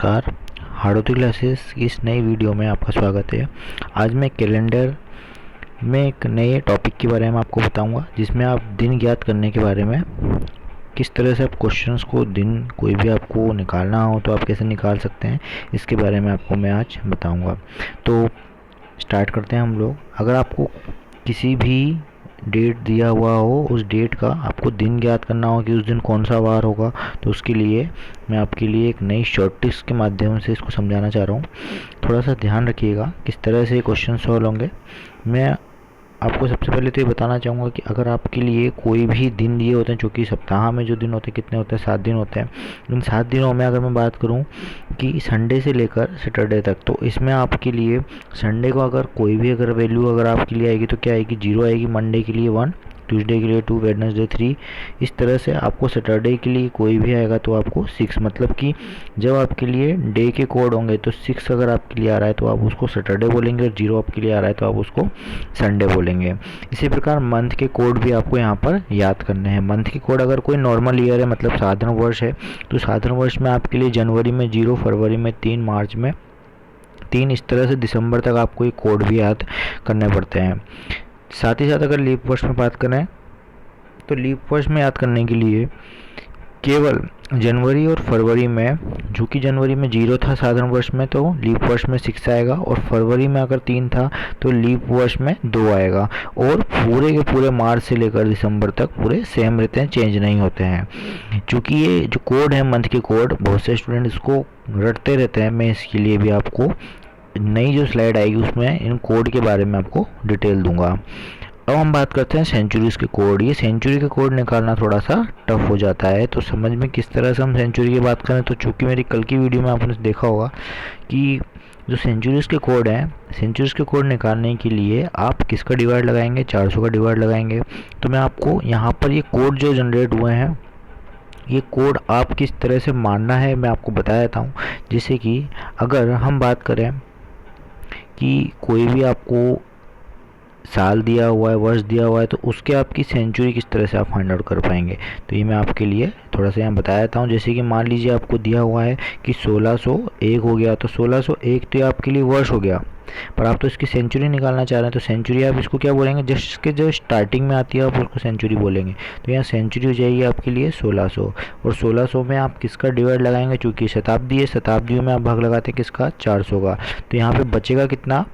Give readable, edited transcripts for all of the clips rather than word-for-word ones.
नमस्कार। हार्डोती क्लासेस की इस नई वीडियो में आपका स्वागत है। आज मैं कैलेंडर में एक नए टॉपिक के बारे में आपको बताऊंगा, जिसमें आप दिन ज्ञात करने के बारे में, किस तरह से आप क्वेश्चंस को दिन कोई भी आपको निकालना हो तो आप कैसे निकाल सकते हैं, इसके बारे में आपको मैं आज बताऊंगा। तो स्टार्ट करते हैं हम लोग। अगर आपको किसी भी डेट दिया हुआ हो, उस डेट का आपको दिन ज्ञात करना हो कि उस दिन कौन सा वार होगा, तो उसके लिए मैं आपके लिए एक नई शॉर्ट ट्रिक्स के माध्यम से इसको समझाना चाह रहा हूँ। थोड़ा सा ध्यान रखिएगा किस तरह से क्वेश्चन सॉल्व होंगे। मैं आपको सबसे पहले तो ये बताना चाहूँगा कि अगर आपके लिए कोई भी दिन दिए होते हैं, जो कि सप्ताह में जो दिन होते हैं कितने होते हैं, 7 दिन होते हैं। इन 7 दिनों में अगर मैं बात करूँ कि संडे से लेकर सैटरडे तक, तो इसमें आपके लिए संडे को अगर कोई भी अगर वैल्यू अगर आपके लिए आएगी तो क्या आएगी, 0 आएगी। मंडे के लिए 1, ट्यूसडे के लिए 2, वेडनेसडे 3। इस तरह से आपको सैटरडे के लिए कोई भी आएगा तो आपको 6, मतलब कि जब आपके लिए डे के कोड होंगे तो 6 अगर आपके लिए आ रहा है तो आप उसको सैटरडे बोलेंगे, और 0 आपके लिए आ रहा है तो आप उसको संडे बोलेंगे। इसी प्रकार मंथ के कोड भी आपको यहाँ पर याद करने हैं। मंथ के कोड अगर कोई नॉर्मल ईयर है, मतलब साधारण वर्ष है, तो साधारण वर्ष में आपके लिए जनवरी में 0, फरवरी में 3, मार्च में 3, इस तरह से दिसंबर तक आपको ये कोड भी याद करने पड़ते हैं। साथ ही साथ अगर लीप वर्ष में बात करें तो लीप वर्ष में याद करने के लिए केवल जनवरी और फरवरी में, जो कि जनवरी में 0 था साधारण वर्ष में, तो लीप वर्ष में 6 आएगा, और फरवरी में अगर 3 था तो लीप वर्ष में 2 आएगा। और पूरे के पूरे मार्च से लेकर दिसंबर तक पूरे सेम रहते हैं, चेंज नहीं होते हैं। क्योंकि ये जो कोड है मंथ के कोड, बहुत से स्टूडेंट इसको रटते रहते हैं। मैं इसके लिए भी आपको नई जो स्लाइड आएगी उसमें इन कोड के बारे में आपको डिटेल दूंगा। अब हम बात करते हैं सेंचुरीज के कोड। ये सेंचुरी के कोड निकालना थोड़ा सा टफ हो जाता है, तो समझ में किस तरह से हम सेंचुरी की बात करें। तो चूंकि मेरी कल की वीडियो में आपने देखा होगा कि जो सेंचुरीज के कोड हैं, सेंचुरीज के कोड निकालने के लिए आप किसका डिवाइड लगाएंगे, 400 का डिवाइड लगाएंगे। तो मैं आपको यहाँ पर ये कोड जो जनरेट हुए हैं, ये कोड आप किस तरह से मानना है मैं आपको बता देता हूँ। जैसे कि अगर हम बात करें कि कोई भी आपको साल दिया हुआ है, वर्ष दिया हुआ है, तो उसके आपकी सेंचुरी किस तरह से आप फाइंड आउट कर पाएंगे, तो ये मैं आपके लिए थोड़ा सा यहाँ बता देता हूँ। जैसे कि मान लीजिए आपको दिया हुआ है कि 1601 हो गया, तो 1601 तो ये आपके लिए वर्ष हो गया, पर आप तो इसकी सेंचुरी निकालना चाह रहे हैं, तो सेंचुरी आप इसको क्या बोलेंगे, जिसके जो स्टार्टिंग में आती है आप उसको सेंचुरी बोलेंगे। तो यहाँ सेंचुरी हो जाएगी आपके लिए 1600, और 1600 में आप किसका डिवाइड लगाएंगे, चूँकि शताब्दी है, शताब्दियों में आप भाग लगाते हैं किसका, 400 का। तो यहाँ पे बचेगा कितना,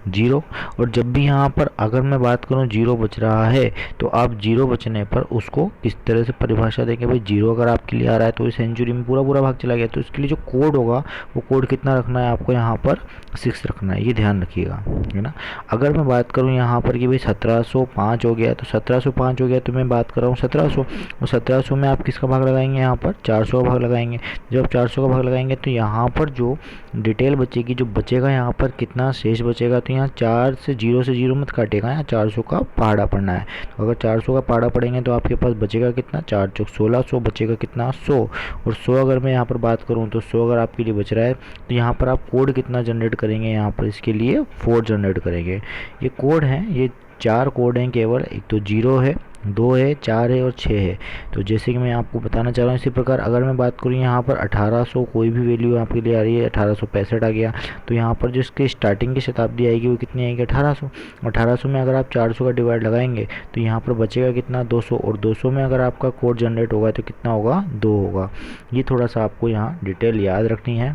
0। और जब भी यहाँ पर अगर मैं बात करूँ 0 बच रहा है, तो आप 0 बचने पर उसको किस तरह से परिभाषा देंगे, भाई 0 अगर आपके लिए आ रहा है तो इस सेंचुरी में पूरा पूरा भाग चला गया, तो इसके लिए जो कोड होगा वो कोड कितना रखना है आपको, यहाँ पर 6 रखना है। ये ध्यान रखिएगा, है ना। अगर मैं बात करूँ यहाँ पर कि भाई 1705 हो गया, तो 1705 हो गया तो मैं बात कर रहा हूँ 1700, और 1700 में आप किसका भाग लगाएंगे, यहाँ पर 400 का भाग लगाएंगे। जब आप 400 का भाग लगाएंगे तो यहाँ पर जो डिटेल बचेगी, जो बचेगा यहाँ पर कितना शेष बचेगा, तो यहाँ 4 से 0 मत काटेगा, यहाँ 400 का पहाड़ा पड़ना है। तो अगर 400 का पहाड़ा पड़ेंगे तो आपके पास बचेगा कितना, 4 चौक 1600, बचेगा कितना 100। और 100 अगर मैं यहाँ पर बात करूँ तो 100 अगर आपके लिए बच रहा है, तो यहाँ पर आप कोड कितना जनरेट करेंगे, यहाँ पर इसके लिए 4 जनरेट करेंगे। ये कोड हैं, ये 4 कोड हैं केवल, एक तो 0 है, 2 है, 4 है और 6 है। तो जैसे कि मैं आपको बताना चाह रहा हूँ, इसी प्रकार अगर मैं बात करूँ यहाँ पर 1800, कोई भी वैल्यू आपके लिए आ रही है, 1865 आ गया, तो यहाँ पर जो इसकी स्टार्टिंग की शताब्दी आएगी वो कितनी आएगी, 1800। 1800 में अगर आप 400 का डिवाइड लगाएंगे तो यहाँ पर बचेगा कितना, 200। और 200 में अगर आपका कोड जनरेट होगा तो कितना होगा, 2 होगा। ये थोड़ा सा आपको यहाँ डिटेल याद रखनी है।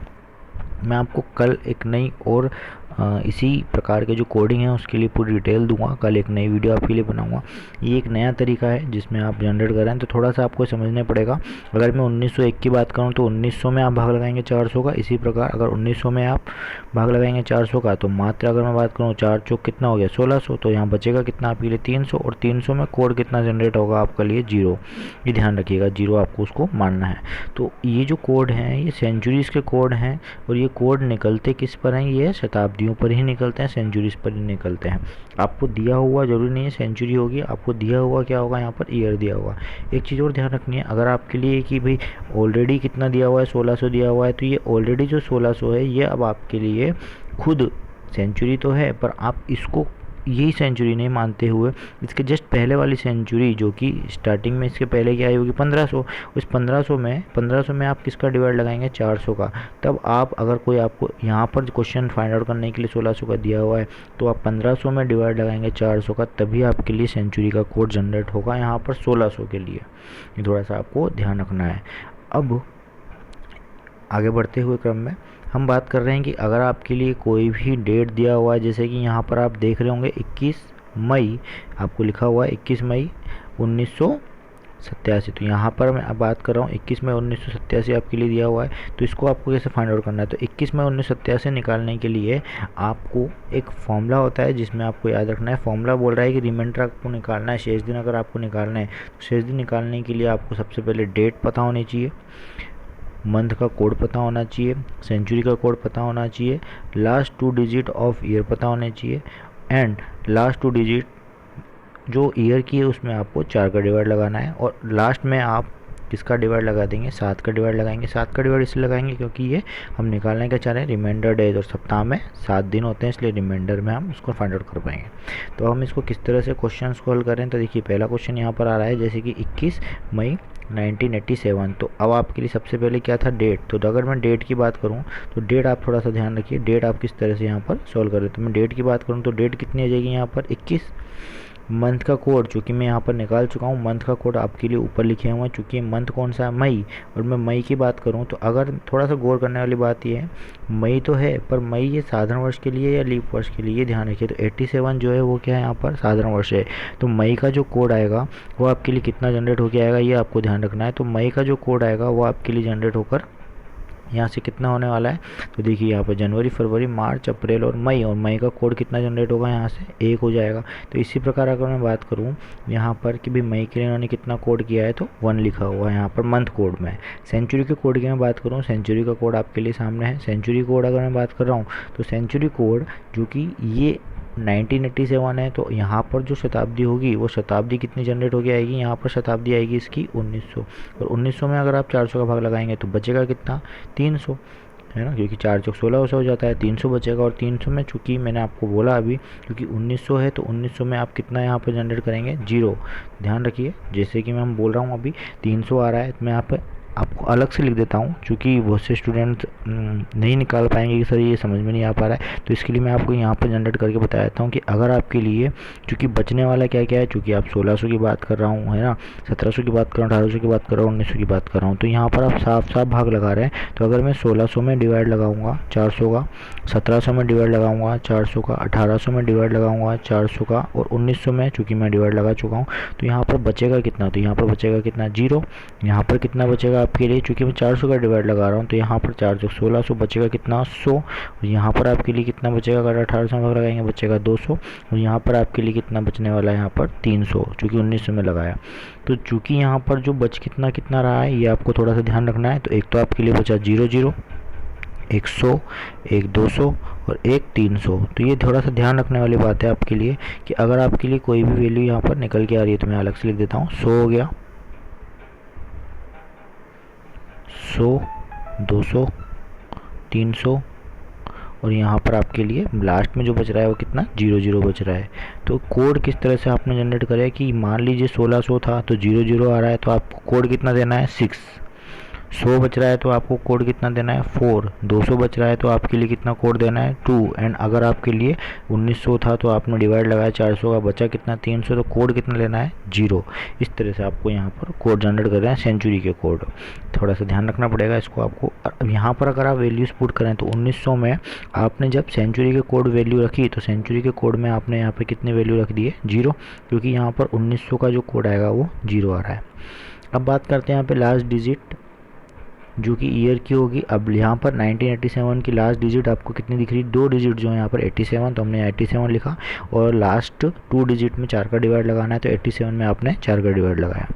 मैं आपको कल एक नई और इसी प्रकार के जो कोडिंग है उसके लिए पूरी डिटेल दूंगा। कल एक नई वीडियो आपके लिए बनाऊंगा। ये एक नया तरीका है जिसमें आप जनरेट कर रहे हैं, तो थोड़ा सा आपको समझना पड़ेगा। अगर मैं 1901 की बात करूं तो 1900 में आप भाग लगाएंगे 400 का। इसी प्रकार अगर 1900 में आप भाग लगाएंगे 400 का, तो मात्र अगर मैं बात करूँ 4 चौक कितना हो गया 1600, तो यहाँ बचेगा कितना आपके लिए 300। और 300 में कोड कितना जनरेट होगा आपके लिए, 0। ये ध्यान रखिएगा, 0 आपको उसको मानना है। तो ये जो कोड हैं ये सेंचुरीज के कोड हैं, और ये कोड निकलते किस पर हैं, ये शताब्दियों पर ही निकलते हैं, सेंचुरीज पर ही निकलते हैं। आपको दिया हुआ जरूरी नहीं है सेंचुरी होगी, आपको दिया हुआ क्या होगा, यहाँ पर ईयर दिया हुआ। एक चीज़ और ध्यान रखनी है, अगर आपके लिए कि भाई ऑलरेडी कितना दिया हुआ है, 1600 दिया हुआ है, तो ये ऑलरेडी जो 1600 है ये अब आपके लिए खुद सेंचुरी तो है, पर आप इसको यही सेंचुरी नहीं मानते हुए इसके जस्ट पहले वाली सेंचुरी जो कि स्टार्टिंग में इसके पहले की आई होगी 1500, उस 1500 में आप किसका डिवाइड लगाएंगे 400 का। तब आप अगर कोई आपको यहाँ पर क्वेश्चन फाइंड आउट करने के लिए 1600 का दिया हुआ है तो आप 1500 में डिवाइड लगाएंगे 400 का, तभी आपके लिए सेंचुरी का कोड जनरेट होगा यहाँ पर 1600 के लिए। ये थोड़ा सा आपको ध्यान रखना है। अब आगे बढ़ते हुए क्रम में हम बात कर रहे हैं कि अगर आपके लिए कोई भी डेट दिया हुआ है, जैसे कि यहाँ पर आप देख रहे होंगे 21 मई आपको लिखा हुआ है 21 मई 1987, तो यहाँ पर मैं अब बात कर रहा हूँ 21 मई 1987 आपके लिए दिया हुआ है। तो इसको आपको कैसे फाइंड आउट करना है, तो 21 मई 1987 निकालने के लिए आपको एक फॉर्मूला होता है जिसमें आपको याद रखना है। फॉर्मूला बोल रहा है कि रिमाइंडर आपको निकालना है, शेष दिन अगर आपको निकालना है तो शेष दिन निकालने के लिए आपको सबसे पहले डेट पता होनी चाहिए, मंथ का कोड पता होना चाहिए, सेंचुरी का कोड पता होना चाहिए, लास्ट 2 डिजिट ऑफ ईयर पता होने चाहिए, एंड लास्ट 2 डिजिट जो ईयर की है उसमें आपको 4 का डिवाइड लगाना है। और लास्ट में आप किसका डिवाइड लगा देंगे, 7 का डिवाइड लगाएंगे। 7 का डिवाइड इसलिए लगाएंगे क्योंकि ये हम निकालने का चाह रहे हैं रिमाइंडर डेज, और सप्ताह में 7 दिन होते हैं, इसलिए रिमाइंडर में हम उसको फाइंड आउट कर पाएंगे। तो हम इसको किस तरह से क्वेश्चन को हल करें, तो देखिए पहला क्वेश्चन यहाँ पर आ रहा है जैसे कि 21 मई 1987। तो अब आपके लिए सबसे पहले क्या था डेट, तो अगर मैं डेट की बात करूं तो डेट आप थोड़ा सा ध्यान रखिए, डेट आप किस तरह से यहाँ पर सॉल्व करें। तो मैं डेट की बात करूं तो डेट कितनी आ जाएगी यहाँ पर 21, मंथ का कोड चूँकि मैं यहाँ पर निकाल चुका हूँ, मंथ का कोड आपके लिए ऊपर लिखे हुए हैं, चूँकि मंथ कौन सा है मई, और मैं मई की बात करूँ तो अगर थोड़ा सा गौर करने वाली बात ये है, मई तो है पर मई ये साधारण वर्ष के लिए या लीप वर्ष के लिए, ये ध्यान रखिए। तो 87 जो है वो क्या है यहाँ पर साधारण वर्ष है, तो मई का जो कोड आएगा वो आपके लिए कितना जनरेट होकर आएगा ये आपको ध्यान रखना है। तो मई का जो कोड आएगा वो आपके लिए जनरेट होकर यहाँ से कितना होने वाला है, तो देखिए यहाँ पर जनवरी, फरवरी, मार्च, अप्रैल और मई का कोड कितना जनरेट होगा यहाँ से 1 हो जाएगा। तो इसी प्रकार अगर मैं बात करूँ यहाँ पर कि भाई मई के लिए इन्होंने कितना कोड किया है, तो 1 लिखा हुआ है यहाँ पर मंथ कोड में। सेंचुरी के कोड की मैं बात करूँ, सेंचुरी का कोड आपके लिए सामने है। सेंचुरी कोड अगर मैं बात कर रहा हूँ तो सेंचुरी कोड जो कि ये 1987 है, तो यहाँ पर जो शताब्दी होगी वो शताब्दी कितनी जनरेट होगी आएगी, यहाँ पर शताब्दी आएगी इसकी 1900, और 1900 में अगर आप 400 का भाग लगाएंगे तो बचेगा कितना 300, है ना, क्योंकि 4 चौक 16 हो जाता है, 300 बचेगा। और 300 में चूँकि मैंने आपको बोला अभी क्योंकि 1900 है तो 1900 में आप कितना यहाँ पर जनरेट करेंगे 0। ध्यान रखिए जैसे कि मैं बोल रहा हूँ अभी 300 आ रहा है, तो मैं यहाँ पर आपको अलग से लिख देता हूँ क्योंकि बहुत से स्टूडेंट नहीं निकाल पाएंगे कि सर ये समझ में नहीं आ पा रहा है, तो इसके लिए मैं आपको यहाँ पर जनरेट करके बता देता हूँ कि अगर आपके लिए चूँकि बचने वाला क्या क्या है, चूँकि आप 1600 की बात कर रहा हूँ, है ना, 1700 की बात कर रहा हूँ, 1800 की बात कर रहा हूँ, 1900 की बात कर रहा हूँ, तो यहाँ पर आप साफ साफ भाग लगा रहे हैं। तो अगर मैं 1600 में डिवाइड लगाऊंगा 400 का, 1700 में डिवाइड लगाऊंगा 400 का, 1800 में डिवाइड लगाऊंगा 400 का, और 1900 में चूँकि मैं डिवाइड लगा चुका हूँ, तो यहाँ पर बचेगा कितना, तो यहाँ पर बचेगा कितना 0। यहाँ पर कितना बचेगा आपके लिए, चूँकि मैं 400 का डिवाइड लगा रहा हूँ तो यहाँ पर 4 चौक 1600 बचेगा कितना 100, और यहाँ पर आपके लिए कितना बचेगा अगर 1800 में लगाएंगे बचेगा 200, और यहाँ पर आपके लिए कितना बचने वाला है यहाँ पर 300, चूँकि 1900 में लगाया। तो चूँकि यहाँ पर जो बच कितना कितना रहा है ये आपको थोड़ा सा ध्यान रखना है। तो एक तो आपके लिए बचा 00, एक 100, एक 200 और एक 300। तो ये थोड़ा सा ध्यान रखने वाली बात है आपके लिए कि अगर आपके लिए कोई भी वैल्यू यहाँ पर निकल के आ रही है तो मैं अलग से लिख देता हूँ 100 हो गया, 100, 200, 300, और यहाँ पर आपके लिए लास्ट में जो बच रहा है वो कितना 00 बच रहा है। तो कोड किस तरह से आपने जनरेट करा है कि मान लीजिए 1600 था तो 00 आ रहा है तो आपको कोड कितना देना है 6, 100 बच रहा है तो आपको कोड कितना देना है 4, 200 बच रहा है तो आपके लिए कितना कोड देना है 2, एंड अगर आपके लिए 1900 था तो आपने डिवाइड लगाया 400 का, बचा कितना 300, तो कोड कितना लेना है 0। इस तरह से आपको यहाँ पर कोड जनरेट कर रहे हैं सेंचुरी के कोड, थोड़ा सा ध्यान रखना पड़ेगा इसको आपको। अब यहाँ पर अगर आप वैल्यूज़ पुट करें तो 1900 में आपने जब सेंचुरी के कोड वैल्यू रखी तो सेंचुरी के कोड में आपने यहाँ पर कितने वैल्यू रख दिए 0, क्योंकि यहाँ पर 1900 का जो कोड आएगा वो 0 आ रहा है। अब बात करते हैं यहाँ पे लास्ट डिजिट जो कि ईयर की होगी। अब यहाँ पर 1987 की लास्ट डिजिट आपको कितनी दिख रही है, 2 डिजिट जो है यहाँ पर 87, तो हमने 87 लिखा, और लास्ट 2 डिजिट में 4 का डिवाइड लगाना है तो 87 में आपने 4 का डिवाइड लगाया।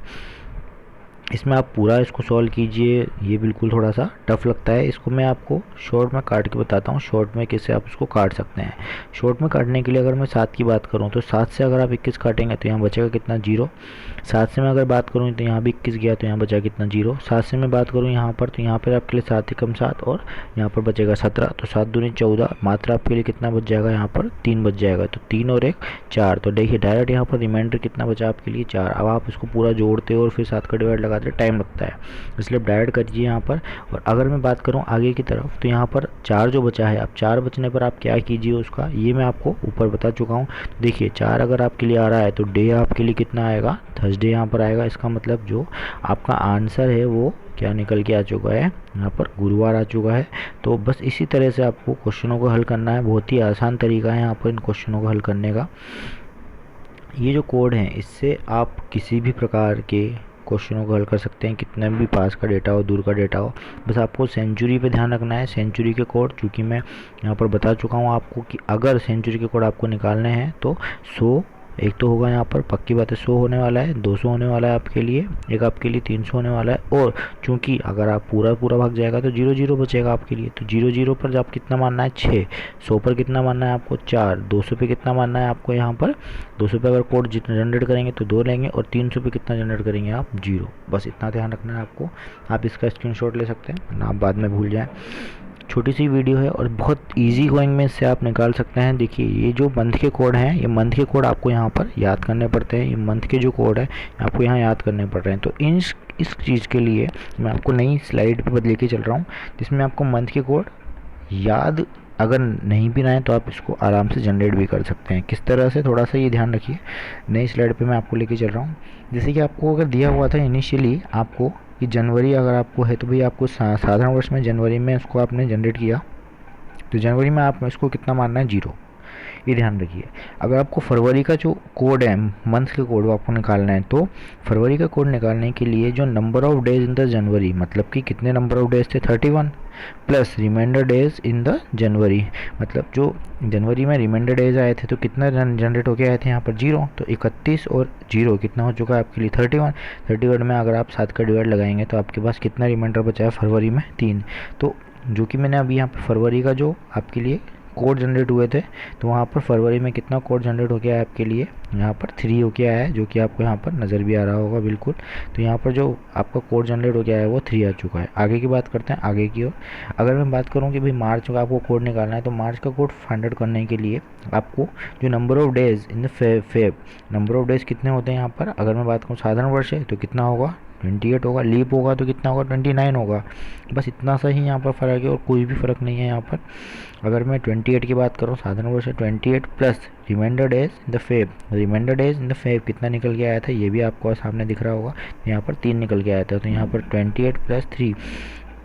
इसमें आप पूरा इसको सॉल्व कीजिए, ये बिल्कुल थोड़ा सा टफ लगता है। इसको मैं आपको शॉर्ट में काट के बताता हूँ, शॉर्ट में कैसे आप इसको काट सकते हैं। शॉर्ट में काटने के लिए अगर मैं 7 की बात करूँ तो 7 से अगर आप 21 काटेंगे तो यहाँ बचेगा कितना, 0। 7 से मैं अगर बात करूँ तो यहाँ भी 21 गया तो यहाँ बचा कितना, 0। 7 से मैं बात करूँ यहाँ पर तो यहाँ पर आपके लिए 7 ही कम 7 और यहाँ पर बचेगा 17, तो 7 दूनी 14, मात्र आपके लिए कितना बच जाएगा, यहाँ पर 3 बच जाएगा, तो 3 और 1 4। तो देखिए डायरेक्ट यहाँ पर रिमाइंडर कितना बचा आपके लिए, 4। अब आप इसको पूरा जोड़ते हो और फिर 7 का डिवाइड लगाते टाइम लगता है, इसलिए डायरेक्ट करिए यहाँ पर। और अगर मैं बात करूँ आगे की तरफ तो यहाँ पर 4 जो बचा है, अब 4 बचने पर आप क्या कीजिए उसका, ये मैं आपको ऊपर बता चुका हूँ। देखिए 4 अगर आपके लिए आ रहा है तो डे आपके लिए कितना आएगा, थर्सडे यहाँ पर आएगा। इसका मतलब जो आपका आंसर है वो क्या निकल के आ चुका है, यहाँ पर गुरुवार आ चुका है। तो बस इसी तरह से आपको क्वेश्चनों को हल करना है, बहुत ही आसान तरीका है यहाँ पर इन क्वेश्चनों को हल करने का। ये जो कोड हैं इससे आप किसी भी प्रकार के क्वेश्चनों को हल कर सकते हैं, कितने भी पास का डेटा हो, दूर का डेटा हो। बस आपको सेंचुरी पे ध्यान रखना है, सेंचुरी के कोड, चूँकि मैं यहाँ पर बता चुका हूँ आपको कि अगर सेंचुरी के कोड आपको निकालने हैं तो 100 एक तो होगा यहाँ पर, पक्की बात है 100 होने वाला है, 200 होने वाला है आपके लिए, एक आपके लिए 300 होने वाला है। और चूंकि अगर आप पूरा पूरा भाग जाएगा तो 0 0 बचेगा आपके लिए, तो 0 0 पर आप कितना मानना है, 6। 100 पर कितना मानना है आपको, 4। 200 पे कितना मानना है आपको, यहाँ पर 200 पे अगर कोड जितना जनरेट करेंगे तो 2 लेंगे, और 300 पे कितना जनरेट करेंगे आप, 0। बस इतना ध्यान रखना है आपको। आप इसका स्क्रीनशॉट ले सकते हैं ना, आप बाद में भूल जाएँ। छोटी सी वीडियो है और बहुत इजी गोइंग में इससे आप निकाल सकते हैं। देखिए ये जो मंथ के कोड हैं, ये मंथ के कोड आपको यहाँ पर याद करने पड़ते हैं, ये मंथ के जो कोड है आपको यहाँ याद करने पड़ रहे हैं। तो इस चीज़ के लिए मैं आपको नई स्लाइड पे बदले के चल रहा हूँ, जिसमें आपको मंथ के कोड याद अगर नहीं भी ना है तो आप इसको आराम से जनरेट भी कर सकते हैं। किस तरह से, थोड़ा सा ये ध्यान रखिए। नई स्लाइड पे मैं आपको लेके चल रहा हूँ। जैसे कि आपको अगर दिया हुआ था इनिशियली आपको कि जनवरी अगर आपको है तो भाई आपको साधारण वर्ष में जनवरी में उसको आपने जनरेट किया, तो जनवरी में आप इसको कितना मानना है, 0। ये ध्यान रखिए। अगर आपको फरवरी का जो कोड है, मंथ के कोड, वो आपको निकालना है, तो फरवरी का कोड निकालने के लिए जो number of days in the January, मतलब कि कितने नंबर ऑफ डेज थे, 31 plus reminder days in the January, मतलब जो जनवरी में रिमाइंडर डेज आए थे तो कितना जनरेट होके आए थे यहाँ पर, 0। तो 31 और 0 कितना हो चुका है आपके लिए, 31। 31 में अगर आप 7 का डिवाइड लगाएंगे तो आपके पास कितना रिमाइंडर बचा है फरवरी में, 3। तो जो कि मैंने अभी यहाँ पर फरवरी का जो आपके लिए कोड जनरेट हुए थे, तो वहाँ पर फरवरी में कितना कोड जनरेट हो गया है आपके लिए, यहाँ पर 3 हो गया है, जो कि आपको यहाँ पर नज़र भी आ रहा होगा बिल्कुल। तो यहाँ पर जो आपका कोड जनरेट हो गया है वो 3 आ चुका है। आगे की बात करते हैं, आगे की ओर अगर मैं बात करूँ कि भाई मार्च का आपको कोड निकालना है, तो मार्च का कोड फाइंड आउट करने के लिए आपको जो number of days in the Feb, number of days कितने होते हैं यहाँ पर, अगर मैं बात करूँ साधारण वर्ष है तो कितना होगा, 28 होगा, लीप होगा तो कितना होगा, 29 होगा। बस इतना सा ही यहाँ पर फ़र्क है और कोई भी फ़र्क नहीं है यहाँ पर। अगर मैं 28 की बात करूँ, साधारण वर्ष है 28 plus reminder days in the Feb, reminder days in the Feb कितना निकल के आया था, ये भी आपको सामने दिख रहा होगा, यहाँ पर 3 निकल के आया था। तो यहाँ पर 28 प्लस 3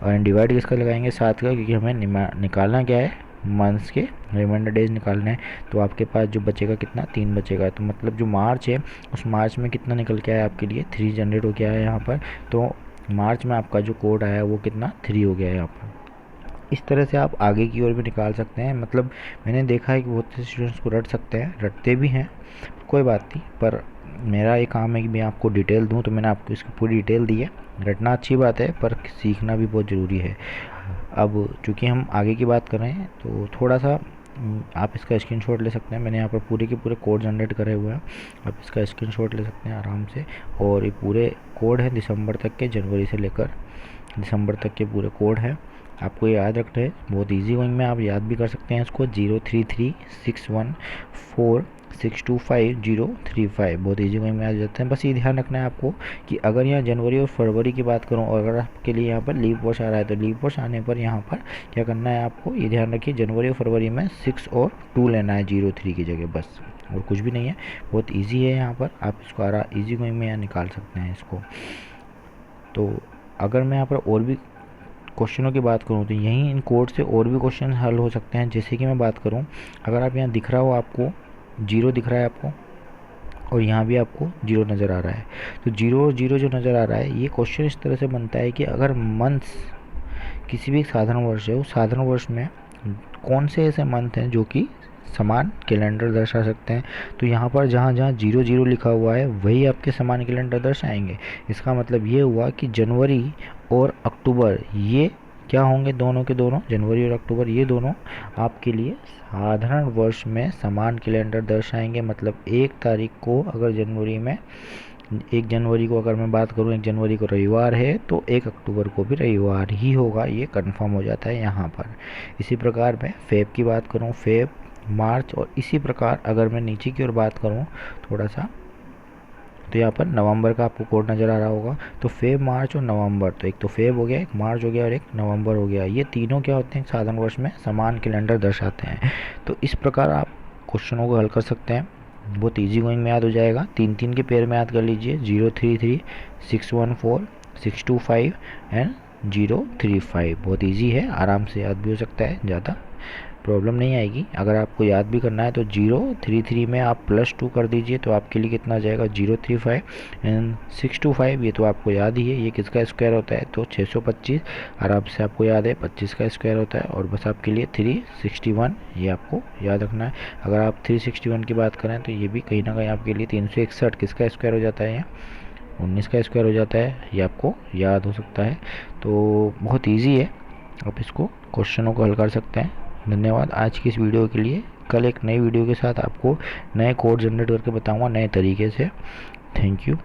और डिवाइड किसका लगाएंगे, 7 का, क्योंकि हमें निकालना क्या है, मंथ्स के रिमाइंडर डेज निकालने हैं। तो आपके पास जो बचेगा कितना, 3 बचेगा। तो मतलब जो मार्च है उस मार्च में कितना निकल के आया आपके लिए, 3 जनरेट हो गया है यहाँ पर। तो मार्च में आपका जो कोड आया वो कितना, 3 हो गया है यहाँ पर। इस तरह से आप आगे की ओर भी निकाल सकते हैं। मतलब मैंने देखा है कि बहुत से स्टूडेंट्स को रट सकते हैं, रटते भी हैं, कोई बात नहीं, पर मेरा ये काम है कि मैं आपको डिटेल दूं, तो मैंने आपको इसकी पूरी डिटेल दी है। रटना अच्छी बात है पर सीखना भी बहुत ज़रूरी है। अब चूँकि हम आगे की बात कर रहे हैं तो थोड़ा सा आप इसका स्क्रीनशॉट ले सकते हैं। मैंने यहाँ पर पूरे के पूरे कोड जनरेट करे हुए हैं, आप इसका स्क्रीनशॉट ले सकते हैं आराम से। और ये पूरे कोड है दिसंबर तक के, जनवरी से लेकर दिसंबर तक के पूरे कोड है, आपको ये याद रखना है। बहुत इजी गोइंग में आप याद भी कर सकते हैं इसको, 033614625 बहुत इजी गोइंग में आ जाते हैं। बस ये ध्यान रखना है आपको कि अगर यहाँ जनवरी और फरवरी की बात करूँ और अगर आपके लिए यहाँ पर लीप वर्ष आ रहा है तो लीप वर्ष आने पर यहाँ पर क्या करना है आपको, ये ध्यान रखिए जनवरी और फरवरी में 6 और 2 लेना है 03 की जगह, बस और कुछ भी नहीं है। बहुत ईजी है यहाँ पर, आप इसको ईजी गोइंग में यहाँ निकाल सकते हैं इसको। तो अगर मैं यहाँ पर और भी क्वेश्चनों की बात करूँ तो यहीं इन कोड से और भी क्वेश्चन हल हो सकते हैं। जैसे कि मैं बात करूँ, अगर आप यहाँ दिख रहा हो, आपको 0 दिख रहा है आपको, और यहाँ भी आपको 0 नज़र आ रहा है, तो 0 और 0 जो नज़र आ रहा है, ये क्वेश्चन इस तरह से बनता है कि अगर मंथ्स किसी भी साधारण वर्ष है, उस साधारण वर्ष में कौन से ऐसे मंथ हैं जो कि समान कैलेंडर दर्शा सकते हैं। तो यहाँ पर जहाँ जहाँ 00 लिखा हुआ है वही आपके समान कैलेंडर दर्शाएंगे। इसका मतलब ये हुआ कि जनवरी और अक्टूबर ये क्या होंगे, दोनों के दोनों, जनवरी और अक्टूबर ये दोनों आपके लिए साधारण वर्ष में समान कैलेंडर दर्शाएंगे। मतलब 1 तारीख को अगर जनवरी में, 1 जनवरी को अगर मैं बात करूँ, 1 जनवरी को रविवार है तो 1 अक्टूबर को भी रविवार ही होगा, ये कंफर्म हो जाता है यहाँ पर। इसी प्रकार मैं फेब की बात करूँ, फेब, मार्च, और इसी प्रकार अगर मैं नीचे की ओर बात करूँ थोड़ा सा, तो यहाँ पर नवंबर का आपको कोड नज़र आ रहा होगा। तो फेब, मार्च और नवंबर, तो एक तो फेब हो गया, एक मार्च हो गया और एक नवंबर हो गया। ये तीनों क्या होते हैं, साधारण वर्ष में समान कैलेंडर दर्शाते हैं। तो इस प्रकार आप क्वेश्चनों को हल कर सकते हैं, बहुत ईजी गोइंग में याद हो जाएगा। 3-3 के पेयर में याद कर लीजिए, 033, 614, 625 एंड 035। बहुत ईजी है, आराम से याद भी हो सकता है, ज़्यादा प्रॉब्लम नहीं आएगी। अगर आपको याद भी करना है तो 033 में आप +2 कर दीजिए तो आपके लिए कितना आ जाएगा, 035 एंड 625, ये तो आपको याद ही है, ये किसका स्क्वायर होता है, तो 625 आराम से आपको याद है, 25 का स्क्वायर होता है। और बस आपके लिए 361 ये आपको याद रखना है। अगर आप 361 की बात करें तो ये भी कहीं ना कहीं आपके लिए 361 किसका स्क्वायर हो जाता है, 19 का स्क्वायर हो जाता है, ये आपको याद हो सकता है। तो बहुत ईजी है, आप इसको क्वेश्चनों को हल कर सकते हैं। धन्यवाद आज की इस वीडियो के लिए। कल एक नई वीडियो के साथ आपको नए कोड जनरेट करके बताऊंगा नए तरीके से। Thank you.